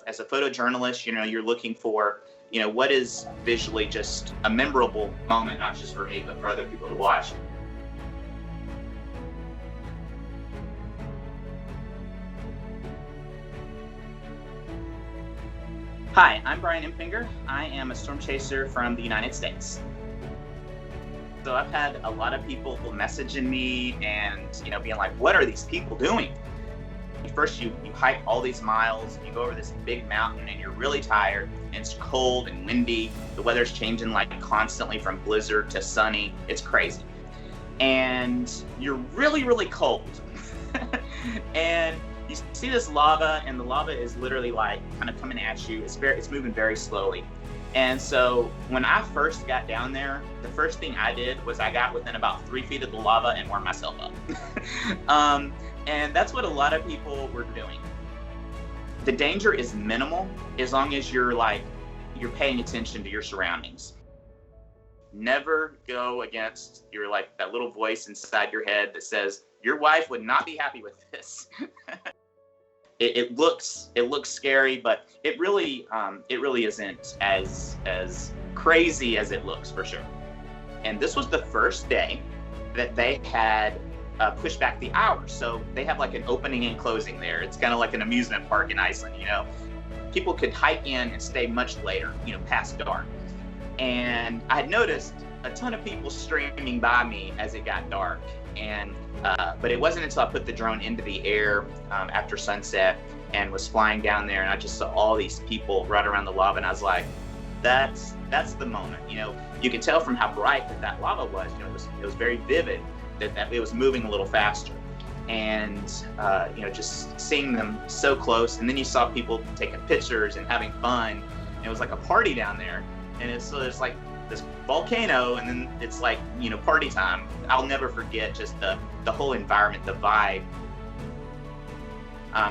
as a photojournalist, you're looking for, what is visually just a memorable moment, not just for me, but for other people to watch. Hi, I'm Brian Emfinger. I am a Stormchaser from the United States. So I've had a lot of people messaging me and, being like, what are these people doing? First, you hike all these miles, you go over this big mountain and you're really tired, and it's cold and windy. The weather's changing like constantly from blizzard to sunny. It's crazy. And you're really, really cold. And you see this lava, and the lava is literally like kind of coming at you. It's moving very slowly. And so when I first got down there, the first thing I did was I got within about 3 feet of the lava and warmed myself up. And that's what a lot of people were doing. The danger is minimal as long as you're paying attention to your surroundings. Never go against that little voice inside your head that says your wife would not be happy with this. It looks scary, but it really isn't as crazy as it looks, for sure. And this was the first day that they had pushed back the hours. So they have like an opening and closing there. It's kind of like an amusement park in Iceland, People could hike in and stay much later, past dark. And I had noticed a ton of people streaming by me as it got dark. And but it wasn't until I put the drone into the air after sunset and was flying down there, and I just saw all these people right around the lava, and I was like, that's the moment. You can tell from how bright that lava was. It was very vivid. That it was moving a little faster, and just seeing them so close. And then you saw people taking pictures and having fun. And it was like a party down there, and it's like this volcano, and then it's like party time. I'll never forget just the whole environment, the vibe.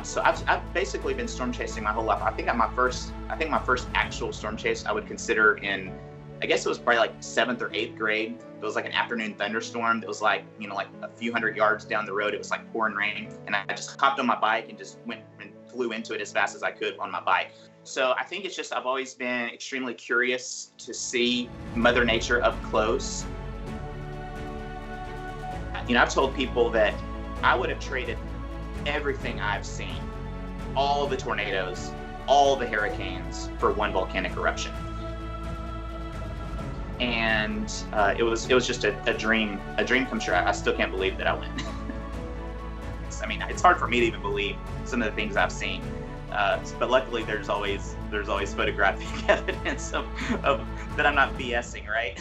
So I've basically been storm chasing my whole life. I think my first actual storm chase I would consider in, I guess it was probably like 7th or 8th grade. It was like an afternoon thunderstorm. It was like a few hundred yards down the road. It was like pouring rain, and I just hopped on my bike and just went and flew into it as fast as I could on my bike. So I think it's just I've always been extremely curious to see Mother Nature up close. I've told people that I would have traded everything I've seen, all the tornadoes, all the hurricanes, for one volcanic eruption. And it was just a dream come true. I still can't believe that I went. I mean, it's hard for me to even believe some of the things I've seen. But luckily, there's always photographic evidence of that I'm not BSing, right?